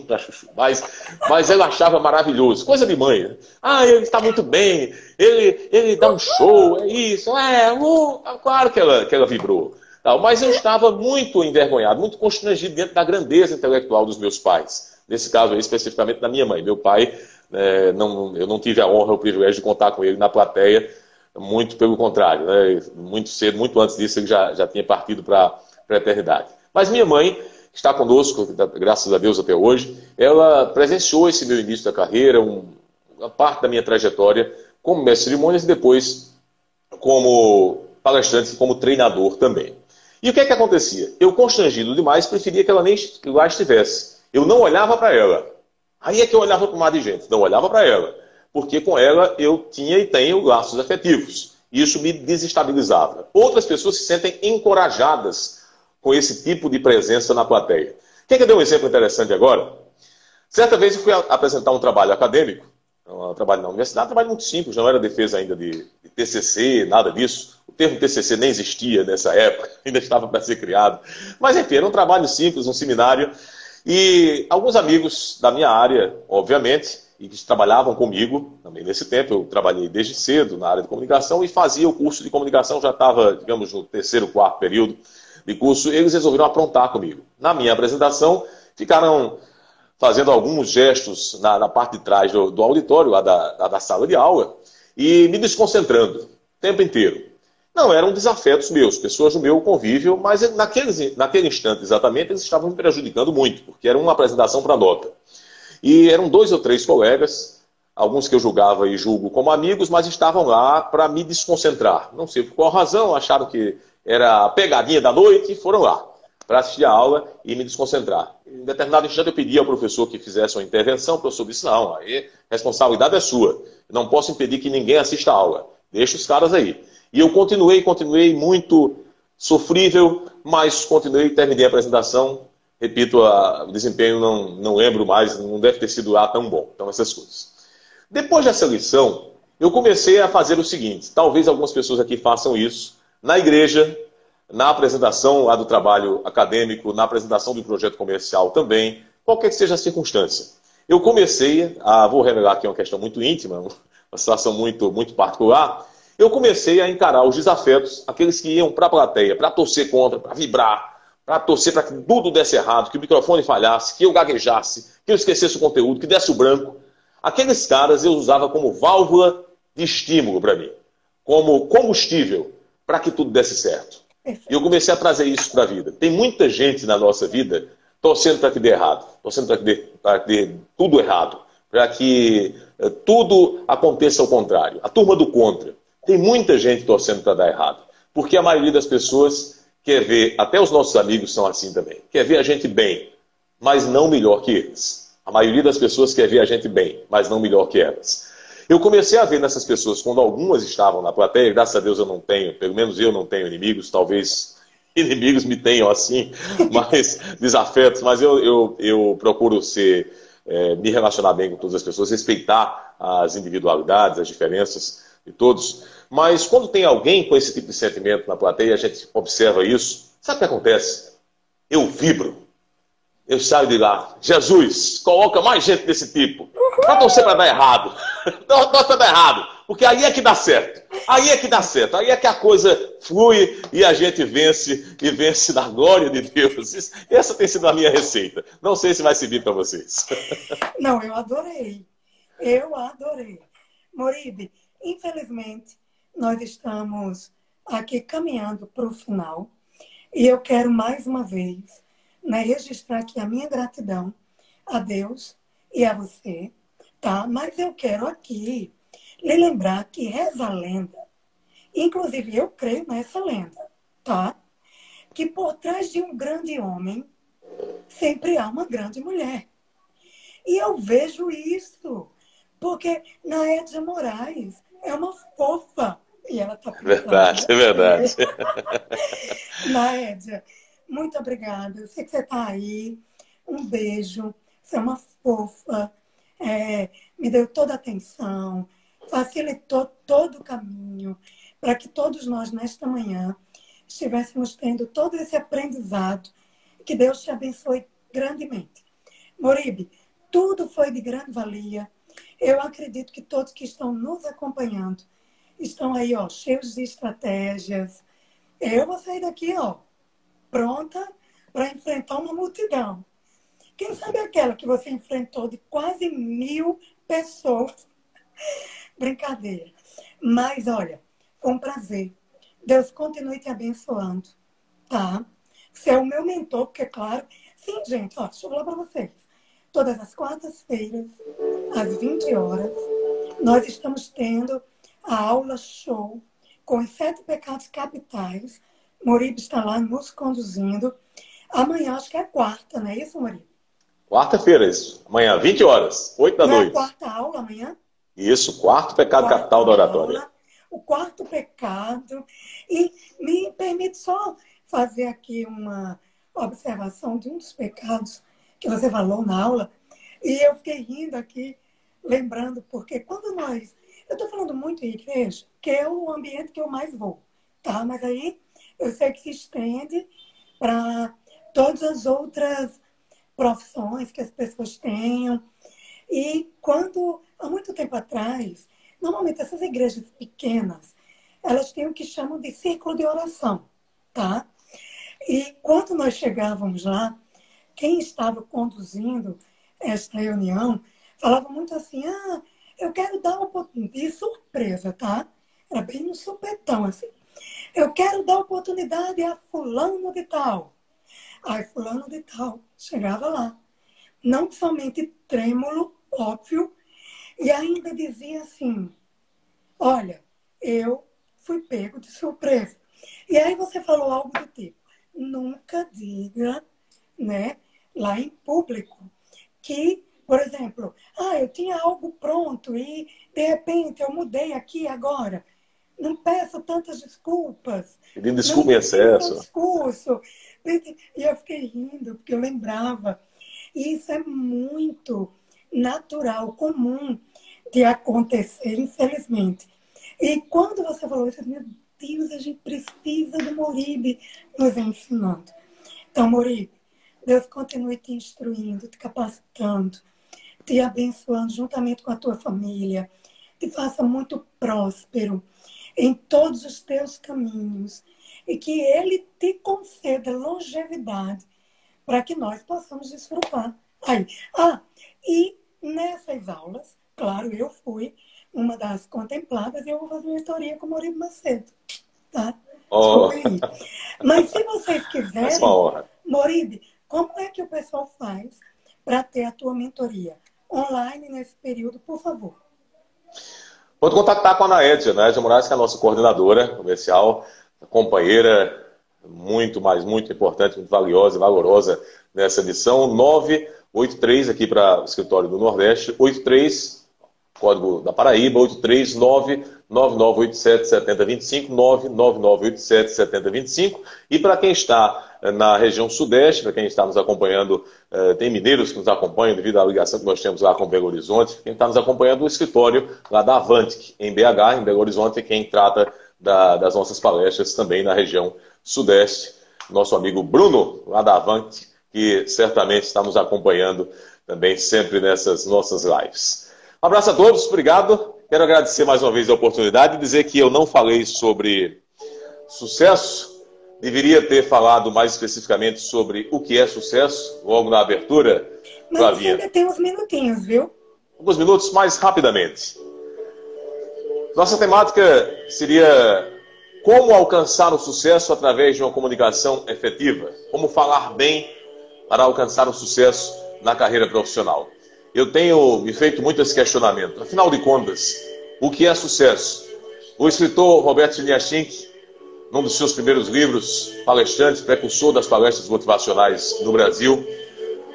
pra chuchu, mas ela achava maravilhoso, coisa de mãe, né? Ele está muito bem, ele dá um show, é isso, claro que ela vibrou. Mas eu estava muito envergonhado, muito constrangido diante da grandeza intelectual dos meus pais. Nesse caso aí, especificamente da minha mãe. Meu pai, eu não tive a honra, o privilégio de contar com ele na plateia, muito pelo contrário, né? Muito cedo, muito antes disso, ele já tinha partido para a eternidade. Mas minha mãe está conosco, graças a Deus até hoje, ela presenciou esse meu início da carreira, uma parte da minha trajetória como mestre de cerimônias e depois como palestrante e como treinador também. E o que é que acontecia? Eu, constrangido demais, preferia que ela nem lá estivesse. Eu não olhava para ela. Aí é que eu olhava para o mar de gente, não olhava para ela. Porque com ela eu tinha e tenho laços afetivos. Isso me desestabilizava. Outras pessoas se sentem encorajadas com esse tipo de presença na plateia. Quer que eu dê um exemplo interessante agora? Certa vez eu fui apresentar um trabalho acadêmico, um trabalho na universidade, um trabalho muito simples, não era defesa ainda de TCC, nada disso. O termo TCC nem existia nessa época, ainda estava para ser criado. Mas enfim, era um trabalho simples, um seminário. E alguns amigos da minha área, obviamente, e que trabalhavam comigo também nesse tempo. Eu trabalhei desde cedo na área de comunicação e fazia o curso de comunicação, já estava, digamos, no terceiro, quarto período de curso. Eles resolveram aprontar comigo. Na minha apresentação, ficaram fazendo alguns gestos na parte de trás do auditório, lá da sala de aula, e me desconcentrando o tempo inteiro. Não, eram desafetos meus, pessoas do meu convívio, mas naquele instante exatamente eles estavam me prejudicando muito, porque era uma apresentação para nota. E eram 2 ou 3 colegas, alguns que eu julgava e julgo como amigos, mas estavam lá para me desconcentrar. Não sei por qual razão, acharam que era a pegadinha da noite e foram lá para assistir a aula e me desconcentrar. Em determinado instante eu pedi ao professor que fizesse uma intervenção, o professor disse, não, aí a responsabilidade é sua. Eu não posso impedir que ninguém assista a aula. Deixa os caras aí. E eu continuei muito sofrível, mas continuei e terminei a apresentação. Repito, o desempenho não lembro mais, não deve ter sido lá tão bom. Então, essas coisas. Depois dessa lição, eu comecei a fazer o seguinte, talvez algumas pessoas aqui façam isso, na igreja, na apresentação lá do trabalho acadêmico, na apresentação do projeto comercial também, qualquer que seja a circunstância. Eu comecei vou revelar aqui uma questão muito íntima, uma situação muito, muito particular, eu comecei a encarar os desafetos, aqueles que iam para a plateia, para torcer contra, para vibrar, para torcer para que tudo desse errado, que o microfone falhasse, que eu gaguejasse, que eu esquecesse o conteúdo, que desse o branco. Aqueles caras eu usava como válvula de estímulo para mim, como combustível para que tudo desse certo. E eu comecei a trazer isso para a vida. Tem muita gente na nossa vida torcendo para que dê errado, torcendo para que dê tudo errado, para que tudo aconteça ao contrário. A turma do contra. Tem muita gente torcendo para dar errado. Porque a maioria das pessoas quer ver, até os nossos amigos são assim também, quer ver a gente bem, mas não melhor que eles. A maioria das pessoas quer ver a gente bem, mas não melhor que elas. Eu comecei a ver nessas pessoas, quando algumas estavam na plateia, graças a Deus eu não tenho, pelo menos eu não tenho inimigos, talvez inimigos me tenham assim, mas desafetos, mas eu procuro me relacionar bem com todas as pessoas, respeitar as individualidades, as diferenças de todos. Mas quando tem alguém com esse tipo de sentimento na plateia, a gente observa isso, sabe o que acontece? Eu vibro. Eu saio de lá, Jesus, coloca mais gente desse tipo. Para torcer para dar errado. Torce para dar errado. Porque aí é que dá certo. Aí é que dá certo. Aí é que a coisa flui e a gente vence e vence na glória de Deus. Essa tem sido a minha receita. Não sei se vai servir para vocês. Não, eu adorei. Eu adorei. Moribe, infelizmente, nós estamos aqui caminhando para o final. E eu quero mais uma vez, né, registrar aqui a minha gratidão a Deus e a você, tá? Mas eu quero aqui lhe lembrar que reza a lenda, inclusive eu creio nessa lenda, tá? Que por trás de um grande homem sempre há uma grande mulher. E eu vejo isso, porque Naédia Moraes é uma fofa. E ela tá Verdade, é verdade. Naédia, muito obrigada. Eu sei que você está aí. Um beijo. Você é uma fofa. Me deu toda a atenção. Facilitou todo o caminho para que todos nós, nesta manhã, estivéssemos tendo todo esse aprendizado. Que Deus te abençoe grandemente. Moribe, tudo foi de grande valia. Eu acredito que todos que estão nos acompanhando estão aí, ó, cheios de estratégias. Eu vou sair daqui, ó, pronta para enfrentar uma multidão. Quem sabe aquela que você enfrentou de quase 1000 pessoas? Brincadeira. Mas, olha, foi um prazer. Deus continue te abençoando, tá? Você é o meu mentor, porque, claro... Sim, gente, ó, deixa eu falar para vocês. Todas as quartas-feiras, às 20 horas, nós estamos tendo a aula show com os 7 pecados capitais. Moribe está lá nos conduzindo. Amanhã, acho que é quarta, não é isso, Moribe? Quarta-feira, isso. Amanhã, 20 horas, 8 da noite. Não é a quarta aula amanhã? Isso, quarto pecado capital da oratória. O quarto pecado. E me permite só fazer aqui uma observação de um dos pecados que você falou na aula. E eu fiquei rindo aqui, lembrando, porque quando nós... Eu estou falando muito em igreja, que é o ambiente que eu mais vou, tá? Mas aí eu sei que se estende para todas as outras profissões que as pessoas tenham. E quando, há muito tempo atrás, normalmente essas igrejas pequenas, elas têm o que chamam de círculo de oração, tá? E quando nós chegávamos lá, quem estava conduzindo esta reunião falava muito assim, eu quero dar uma oportunidade de surpresa, tá? Era bem no supetão, assim. eu quero dar oportunidade a fulano de tal. Aí fulano de tal chegava lá, não somente trêmulo, óbvio, e ainda dizia assim, olha, eu fui pego de surpresa. E aí você falou algo do tipo, nunca diga, né, lá em público, que, por exemplo, eu tinha algo pronto e, de repente, eu mudei aqui agora. Não peço tantas desculpas. Pedindo Não desculpa em defina o excesso. discurso. E eu fiquei rindo, porque eu lembrava. E isso é muito natural, comum de acontecer, infelizmente. E quando você falou isso, meu Deus, a gente precisa do Moribe nos ensinando. Então, Moribe, Deus continue te instruindo, te capacitando, te abençoando juntamente com a tua família, te faça muito próspero em todos os teus caminhos e que Ele te conceda longevidade para que nós possamos desfrutar. Aí. E nessas aulas, claro, eu fui uma das contempladas e eu vou fazer mentoria com o Moribe Macedo. Tá? Oh. Mas se vocês quiserem, É uma honra. Moribe, como é que o pessoal faz para ter a tua mentoria? Online nesse período, por favor. Pode contactar com a Naédia Moraes, que é a nossa coordenadora comercial, companheira, muito, mas muito importante, muito valiosa e valorosa nessa missão. 983 aqui para o escritório do Nordeste, 83, código da Paraíba, 839-9987-7025, 99987-7025. E para quem está na região Sudeste, para quem está nos acompanhando, tem mineiros que nos acompanham devido à ligação que nós temos lá com Belo Horizonte. Quem está nos acompanhando, o escritório lá da Avantic, em BH, em Belo Horizonte, quem trata das nossas palestras também na região Sudeste. Nosso amigo Bruno, lá da Avantic, que certamente está nos acompanhando também sempre nessas nossas lives. Um abraço a todos, obrigado. Quero agradecer mais uma vez a oportunidade e dizer que eu não falei sobre sucesso. Deveria ter falado mais especificamente sobre o que é sucesso, logo na abertura. Mas Flavinha, ainda tem uns minutinhos, viu? Alguns minutos, mais rapidamente. Nossa temática seria como alcançar o sucesso através de uma comunicação efetiva. Como falar bem para alcançar o sucesso na carreira profissional. Eu tenho me feito muito esse questionamento. Afinal de contas, o que é sucesso? O escritor Robert Chiniachink, num dos seus primeiros livros, palestrante, precursor das palestras motivacionais no Brasil,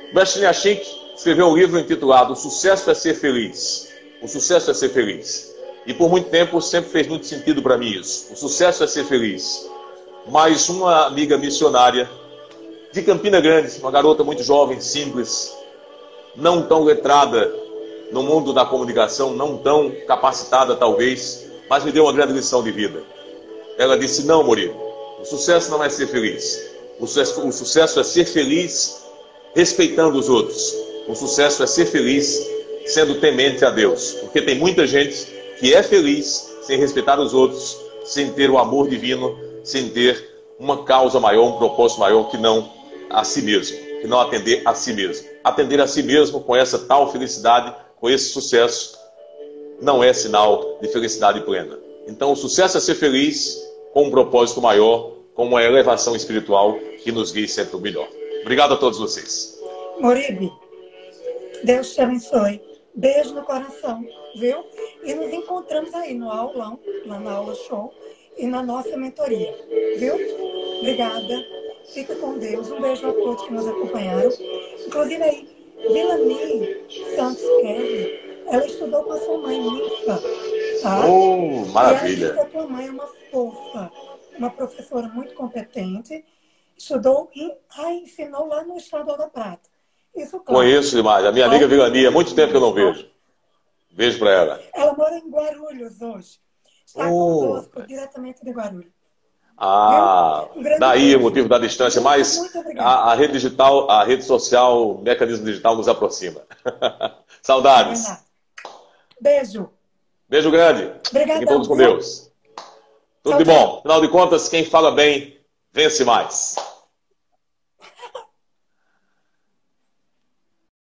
Robert Chiniachink escreveu um livro intitulado O Sucesso é Ser Feliz. O Sucesso é Ser Feliz. E por muito tempo sempre fez muito sentido para mim isso. O sucesso é ser feliz. Mas uma amiga missionária de Campina Grande, uma garota muito jovem, simples, não tão letrada no mundo da comunicação, não tão capacitada talvez, mas me deu uma grande lição de vida. Ela disse, não, Murilo, o sucesso não é ser feliz. O sucesso é ser feliz respeitando os outros. O sucesso é ser feliz sendo temente a Deus. Porque tem muita gente que é feliz sem respeitar os outros, sem ter o amor divino, sem ter uma causa maior, um propósito maior que não a si mesmo, que não atender a si mesmo. Atender a si mesmo com essa tal felicidade, com esse sucesso, não é sinal de felicidade plena. Então o sucesso é ser feliz com um propósito maior, com uma elevação espiritual que nos guie sempre o melhor. Obrigado a todos vocês. Moribe, Deus te abençoe. Beijo no coração, viu? E nos encontramos aí no aulão, lá na aula show e na nossa mentoria, viu? Obrigada. Fica com Deus. Um beijo a todos que nos acompanharam. Inclusive aí, Vilani Santos Kelly, ela estudou com a sua mãe, Nifa. Tá? Oh, maravilha. E ela disse que a tua mãe é uma fofa, uma professora muito competente. Estudou e ensinou lá no Estado da Prata. Isso, claro. Conheço demais. A minha amiga Vilani, há muito tempo que eu não vejo. Beijo para ela. Ela mora em Guarulhos hoje. Está conosco, diretamente de Guarulhos. Daí o motivo da distância, mas a rede digital, a rede social, o mecanismo digital nos aproxima. Saudades. Beijo. Beijo grande. Obrigadão. Fiquem todos com Deus. Tudo de bom. Afinal de contas, quem fala bem, vence mais.